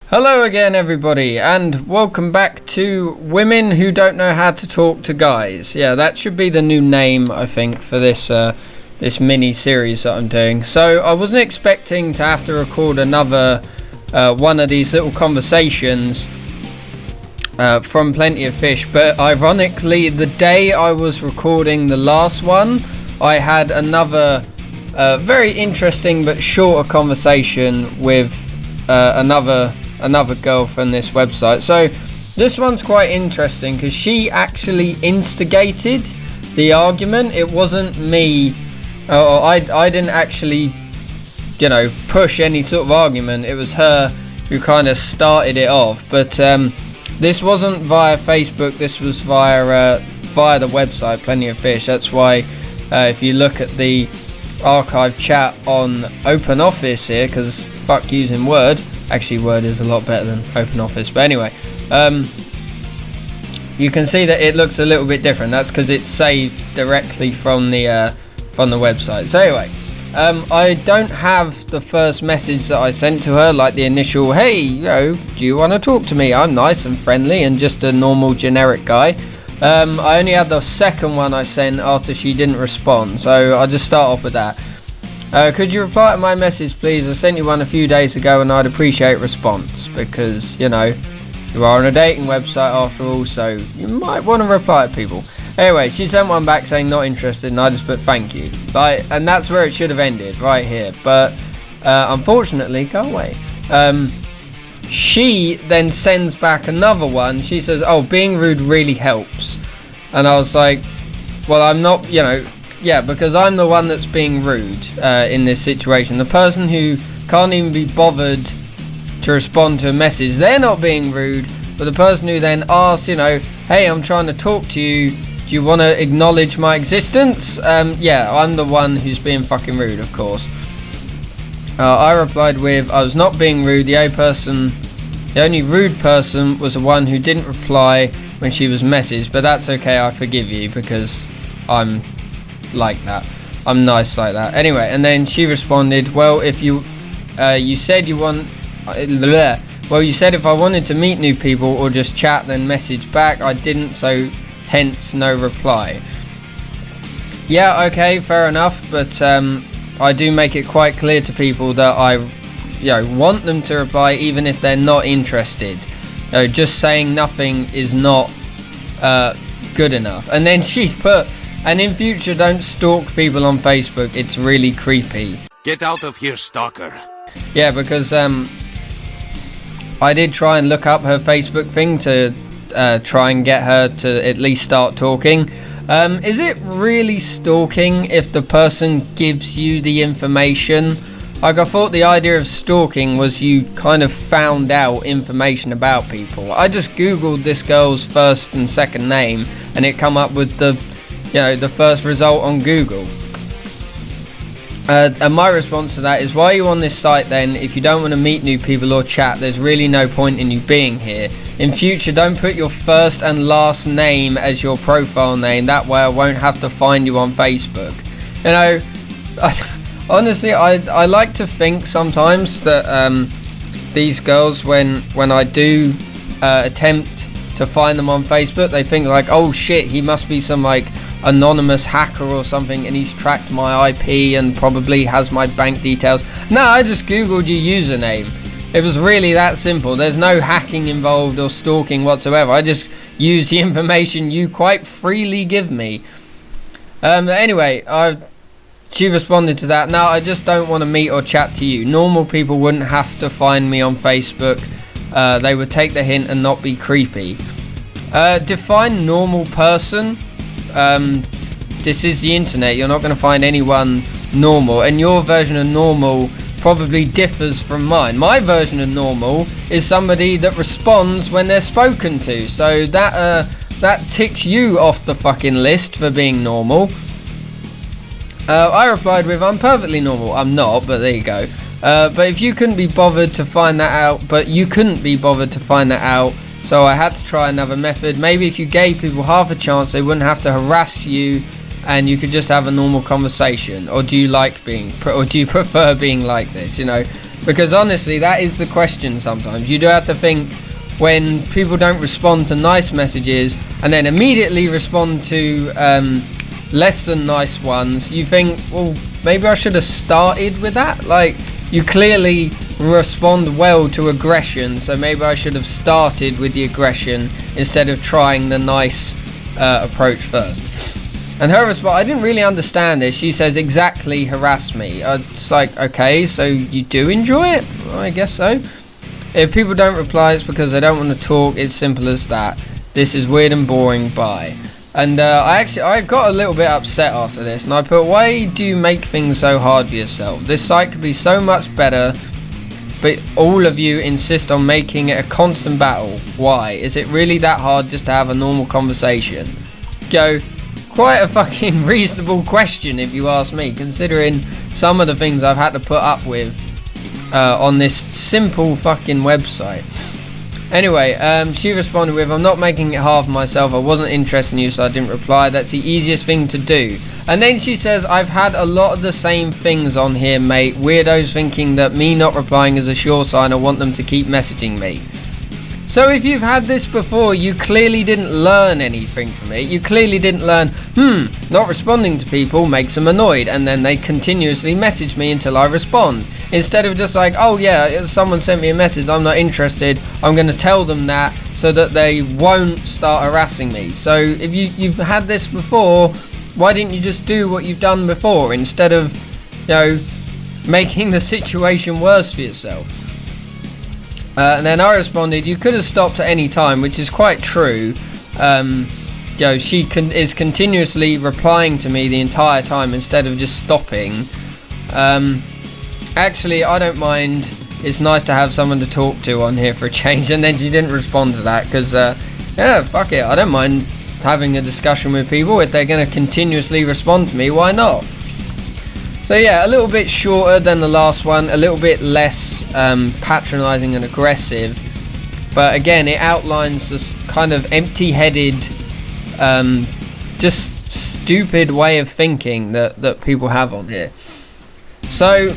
Hello again, everybody, and welcome back to Women Who Don't Know How to Talk to Guys. Yeah, that should be the new name, I think, for this this mini-series that I'm doing. So I wasn't expecting to have to record another one of these little conversations from Plenty of Fish, but ironically, the day I was recording the last one, I had another very interesting but shorter conversation with another girl from this website. So this one's quite interesting because she actually instigated the argument. It wasn't me, or I didn't actually, push any sort of argument. It was her who kind of started it off. But this wasn't via Facebook. This was via the website Plenty of Fish. That's why if you look at the archive chat on OpenOffice here, because fuck using Word. Actually, Word is a lot better than OpenOffice. But anyway, you can see that it looks a little bit different. That's because it's saved directly from the website. So anyway, I don't have the first message that I sent to her, like the initial, hey, do you want to talk to me? I'm nice and friendly and just a normal generic guy. I only had the second one I sent after she didn't respond. So I'll just start off with that. Could you reply to my message, please? I sent you one a few days ago and I'd appreciate response because, you are on a dating website after all, so you might want to reply to people. Anyway, she sent one back saying not interested and I just put thank you. And that's where it should have ended, right here. But unfortunately, go away. She then sends back another one. She says, oh, being rude really helps. And I was like, well, I'm not, yeah, because I'm the one that's being rude in this situation. The person who can't even be bothered to respond to a message, they're not being rude. But the person who then asks, hey, I'm trying to talk to you. Do you want to acknowledge my existence? Yeah, I'm the one who's being fucking rude, of course. I replied with, I was not being rude. The only rude person was the one who didn't reply when she was messaged. But that's okay, I forgive you because I'm like that. I'm nice like that. Anyway, and then she responded, well, if you said you want well, you said if I wanted to meet new people or just chat, then message back. I didn't, so hence no reply. Yeah, okay, fair enough, but I do make it quite clear to people that I want them to reply even if they're not interested. Just saying nothing is not good enough. And then she's put, and in future, don't stalk people on Facebook. It's really creepy. Get out of here, stalker. Yeah, because I did try and look up her Facebook thing to try and get her to at least start talking. Is it really stalking if the person gives you the information? Like, I thought the idea of stalking was you kind of found out information about people. I just googled this girl's first and second name and it come up with the first result on Google. And my response to that is, why are you on this site then? If you don't want to meet new people or chat, there's really no point in you being here. In future, don't put your first and last name as your profile name. That way I won't have to find you on Facebook. Honestly, I like to think sometimes that these girls, when I do attempt to find them on Facebook, they think like, oh shit, he must be some like anonymous hacker or something and he's tracked my IP and probably has my bank details. No, I just googled your username. It was really that simple. There's no hacking involved or stalking whatsoever. I just use the information you quite freely give me. Anyway, she responded to that. Now, I just don't want to meet or chat to you. Normal people wouldn't have to find me on Facebook. They would take the hint and not be creepy. Define normal person. This is the internet. You're not going to find anyone normal, and your version of normal probably differs from mine. My version of normal is somebody that responds when they're spoken to, so that ticks you off the fucking list for being normal. I replied with, I'm perfectly normal. I'm not, but there you go. But if you couldn't be bothered to find that out, so I had to try another method. Maybe if you gave people half a chance, they wouldn't have to harass you and you could just have a normal conversation. Or do you prefer being like this? Because honestly, that is the question sometimes. You do have to think, when people don't respond to nice messages and then immediately respond to less than nice ones, you think, well, maybe I should have started with that. Like, you clearly respond well to aggression, so maybe I should have started with the aggression instead of trying the nice approach first. And her response, I didn't really understand this. She says, exactly, harass me. It's like, okay, so you do enjoy it? Well, I guess so. If people don't reply, it's because they don't want to talk. It's simple as that. This is weird and boring, bye. And I got a little bit upset after this, and I put, why do you make things so hard for yourself? This site could be so much better, but all of you insist on making it a constant battle. Why? Is it really that hard just to have a normal conversation? Go, quite a fucking reasonable question if you ask me, considering some of the things I've had to put up with on this simple fucking website. Anyway, she responded with, I'm not making it hard for myself, I wasn't interested in you, so I didn't reply. That's the easiest thing to do. And then she says, I've had a lot of the same things on here, mate. Weirdos thinking that me not replying is a sure sign I want them to keep messaging me. So if you've had this before, you clearly didn't learn anything from it. You clearly didn't learn, not responding to people makes them annoyed, and then they continuously message me until I respond. Instead of just like, oh yeah, if someone sent me a message, I'm not interested, I'm going to tell them that so that they won't start harassing me. So if you've had this before, why didn't you just do what you've done before instead of, making the situation worse for yourself? And then I responded, you could have stopped at any time, which is quite true. She is continuously replying to me the entire time instead of just stopping. Actually, I don't mind. It's nice to have someone to talk to on here for a change. And then she didn't respond to that because, fuck it. I don't mind having a discussion with people. If they're going to continuously respond to me, why not? So yeah, a little bit shorter than the last one, a little bit less patronising and aggressive, but again, it outlines this kind of empty-headed, just stupid way of thinking that people have on here. So,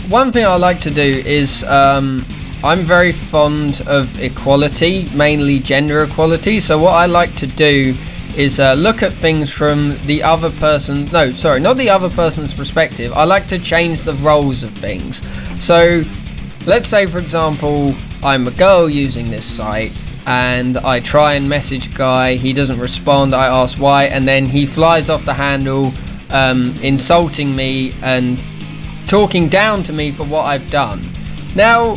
one thing I like to do is, I'm very fond of equality, mainly gender equality, so what I like to do is look at things from the other person's, not the other person's perspective. I like to change the roles of things. So let's say, for example, I'm a girl using this site and I try and message a guy, he doesn't respond, I ask why, and then he flies off the handle, insulting me and talking down to me for what I've done. Now,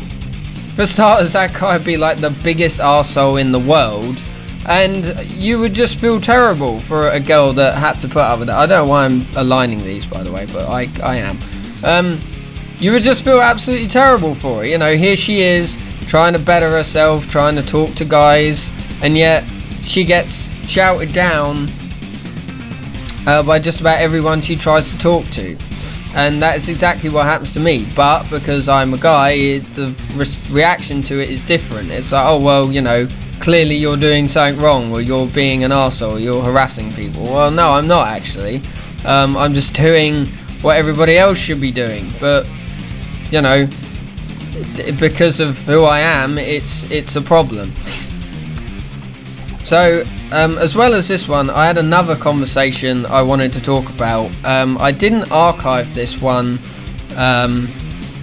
for starters, that guy would be like the biggest arsehole in the world, and you would just feel terrible for a girl that had to put up with that. I don't know why I'm aligning these, by the way, but I am. You would just feel absolutely terrible for her. Here she is, trying to better herself, trying to talk to guys, and yet she gets shouted down by just about everyone she tries to talk to. And that is exactly what happens to me. But because I'm a guy, the reaction to it is different. It's like, oh, well, clearly you're doing something wrong, or you're being an arsehole, or you're harassing people. Well, no, I'm not actually. I'm just doing what everybody else should be doing. But, because of who I am, it's a problem. So, as well as this one, I had another conversation I wanted to talk about. I didn't archive this one.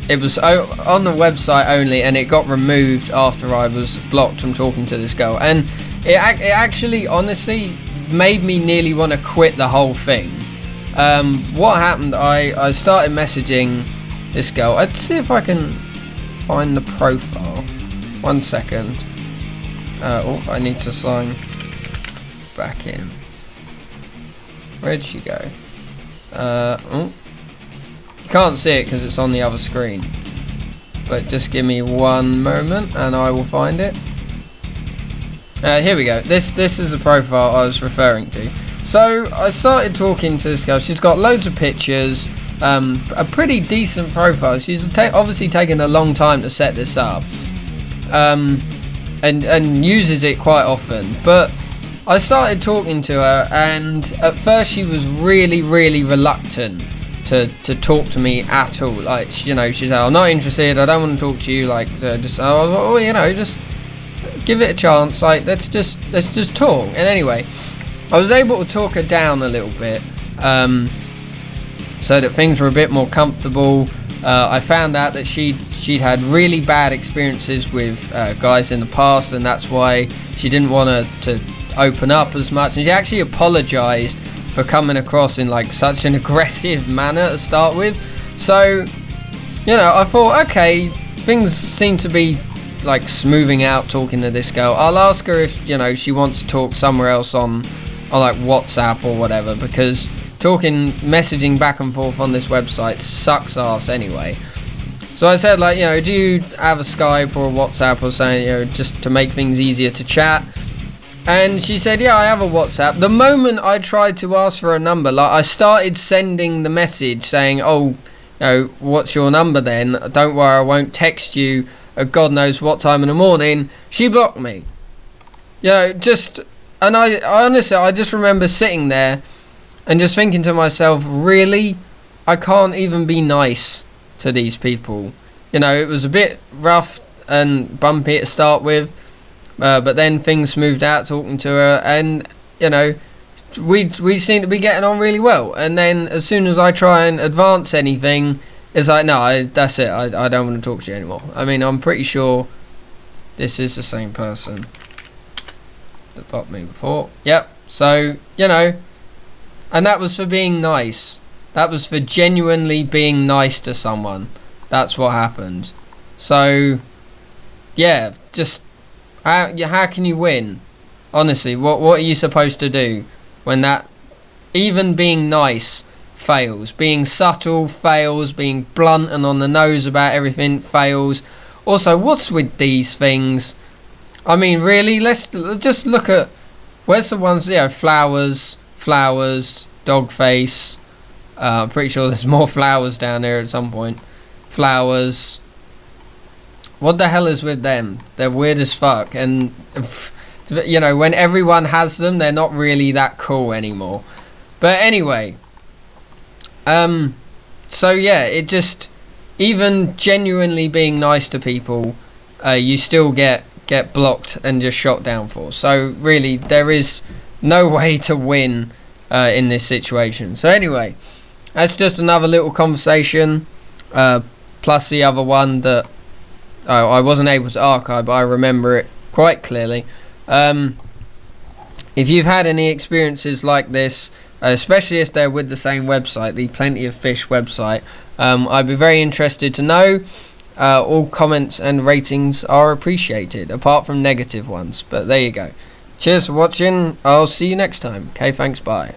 It was on the website only, and it got removed after I was blocked from talking to this girl. And it actually, honestly, made me nearly want to quit the whole thing. What happened, I started messaging this girl. Let's see if I can find the profile. 1 second. I need to sign back in. Where'd she go? You can't see it because it's on the other screen. But just give me 1 moment and I will find it. Here we go. This is the profile I was referring to. So I started talking to this girl. She's got loads of pictures. A pretty decent profile. She's obviously taken a long time to set this up. And uses it quite often. But I started talking to her, and at first she was really, really reluctant to talk to me at all. Like, you know, she said, I'm not interested, I don't want to talk to you, like, just, oh, you know, just give it a chance, like, let's just talk. And anyway, I was able to talk her down a little bit, so that things were a bit more comfortable. I found out that she'd had really bad experiences with guys in the past, and that's why she didn't want to open up as much, and she actually apologized for coming across in like such an aggressive manner to start with. So, you know, I thought, okay, things seem to be like smoothing out talking to this girl. I'll ask her if, you know, she wants to talk somewhere else on like WhatsApp or whatever, because messaging back and forth on this website sucks ass anyway. So I said, like, you know, do you have a Skype or a WhatsApp or something, you know, just to make things easier to chat? And she said, yeah, I have a WhatsApp. The moment I tried to ask for a number, like, I started sending the message saying, oh, you know, what's your number then? Don't worry, I won't text you at God knows what time in the morning. She blocked me. You know, and I honestly, I just remember sitting there and just thinking to myself, really? I can't even be nice to these people. You know, it was a bit rough and bumpy to start with. But then things smoothed out talking to her, and, you know, we seem to be getting on really well. And then as soon as I try and advance anything, it's like, no, that's it, I don't want to talk to you anymore. I mean, I'm pretty sure this is the same person that blocked me before. Yep. So, you know, and that was for being nice. That was for genuinely being nice to someone. That's what happened. So, yeah, just how can you win? Honestly, what are you supposed to do when that, even being nice fails, being subtle fails, being blunt and on the nose about everything fails? Also, what's with these things? I mean, really, let's just look at, where's the ones, you know, flowers, dog face. I'm pretty sure there's more flowers down there at some point. Flowers. What the hell is with them? They're weird as fuck. And, you know, when everyone has them, they're not really that cool anymore. But anyway. So yeah, it just, even genuinely being nice to people, you still get blocked and just shot down for. So really, there is no way to win in this situation. So anyway, that's just another little conversation, plus the other one that I wasn't able to archive, but I remember it quite clearly. If you've had any experiences like this, especially if they're with the same website, the Plenty of Fish website, I'd be very interested to know. All comments and ratings are appreciated, apart from negative ones. But there you go. Cheers for watching. I'll see you next time. Okay, thanks, bye.